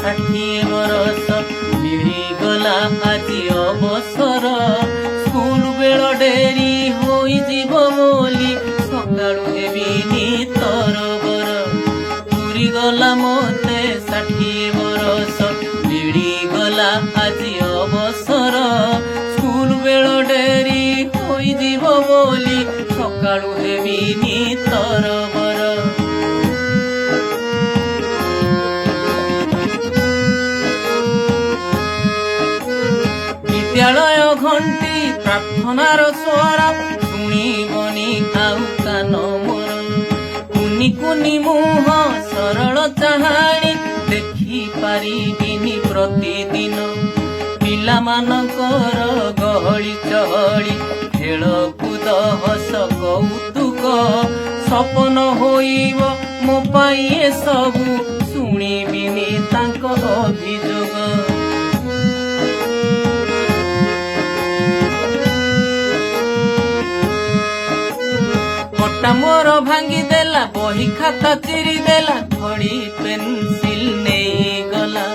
ଷାଠିଏ ବରଷ ମିଳିଗଲା ଆଜି ଅବସର। ସ୍କୁଲ ବେଳ ଡେରି ହୋଇଯିବ ବୋଲି ସକାଳୁ ହେବିନି ତରବର। ପୁରିଗଲା ମୋତେ 60 ବରଷ ମିଳିଗଲା ଆଜି ଅବସର। ସ୍କୁଲ ବେଳ ଡେରି ହୋଇଯିବ ବୋଲି ସକାଳୁ ହେବିନି ତରବର। ବିଦ୍ୟାଳୟ ଘଣ୍ଟି ପ୍ରାର୍ଥନାର ସ୍ୱର ଶୁଣିବନି ଆଉ କାନ ମୋର। କୁନି କୁନି ମୁହଁ ସରଳ ଚାହାଣି ଦେଖିପାରିବିନି ପ୍ରତିଦିନ। ପିଲାମାନଙ୍କର ଗହଳି ଚହଳି ଖେଳକୁଦ ହସ କୌତୁକ ସପନ ହୋଇବ ମୋ ପାଇଁ ଏସବୁ ଶୁଣିବିନି ତାଙ୍କ ଅଭିଯୋଗ। କଟା ମୋର ଭାଙ୍ଗିଦେଲା ବହି ଖାତା ଚିରିଦେଲା ଖଡ଼ି ପେନସିଲ ନେଇଗଲା।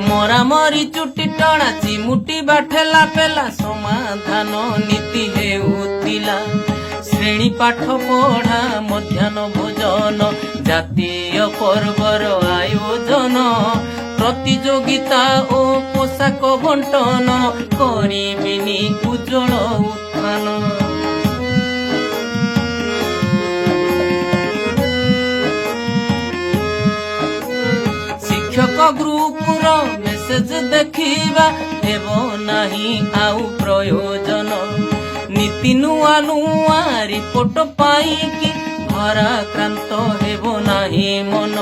ମରାମରି ଚୁଟି ଟଣା ଚିମୁଟି ବାଠେଲା ପେଲା ସମାଧାନ ନୀତି ହେଉଥିଲା। ଶ୍ରେଣୀ ପାଠ ପଢା ମଧ୍ୟାହ୍ନ ଭୋଜନ ଜାତୀୟ ପର୍ବର ଆୟୋଜନ ପ୍ରତିଯୋଗିତା ଓ ପୋଷାକ ବଣ୍ଟନ କରିବିନି ଉଜ୍ଜଳ ଉତ୍ଥାନ। ଶିକ୍ଷକ ଗ୍ରୁପର ମେସେଜ ଦେଖିବା ହେବ ନାହିଁ ଆଉ ପ୍ରୟୋଜନ। ନୀତି ନୂଆ ନୂଆ ରିପୋର୍ଟ ପାଇକି ଭାରାକ୍ରାନ୍ତ ହେବ ନାହିଁ ମନ।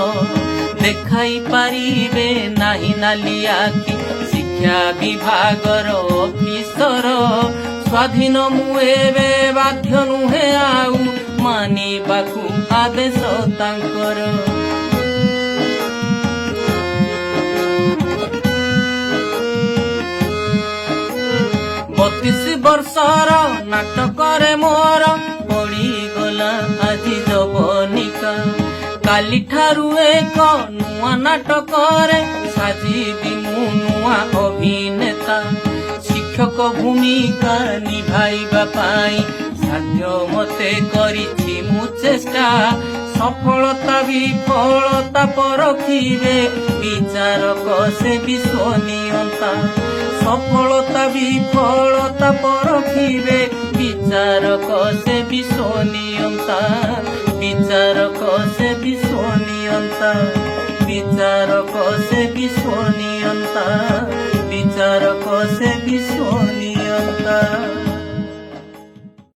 ଦେଖାଇ ପାରିବେ ନାହିଁ ନାଲି ଆଖି ଶିକ୍ଷା ବିଭାଗର ଅଫିସର। ସ୍ୱାଧୀନ ମୁଁ ଏବେ ବାଧ୍ୟ ନୁହେଁ ଆଉ ମାନିବାକୁ ଆଦେଶ ତାଙ୍କର। 32 ବର୍ଷର ନାଟକରେ ମୋର ପଡ଼ିଗଲା ଆଜି ଯବନିକା। କାଲିଠାରୁ ଏକ ନୂଆ ନାଟକରେ ସାଜିବି ମୁଁ ନୂଆ ଅଭିନେତା। ଶିକ୍ଷକ ଭୂମିକା ନିଭାଇବା ପାଇଁ ସାଧ୍ୟ ମତେ କରିଛି ମୁଁ ଚେଷ୍ଟା। ସଫଳତା ବିଫଳତା ପରଖିବେ ବିଚାରକ ସେ ବିଶ୍ୱନିୟନ୍ତା। ସଫଳତା ବିଫଳତା ପରଖିବେ ବିଚାରକ ସେ ବିଶ୍ୱନିୟନ୍ତା। ବିଚାରକ ସେ ବିଶ୍ୱନିୟନ୍ତା। ବିଚାରକ ସେ ବିଶ୍ୱନିୟନ୍ତା। ବିଚାରକ ସେ ବିଶ୍ୱନିୟନ୍ତା।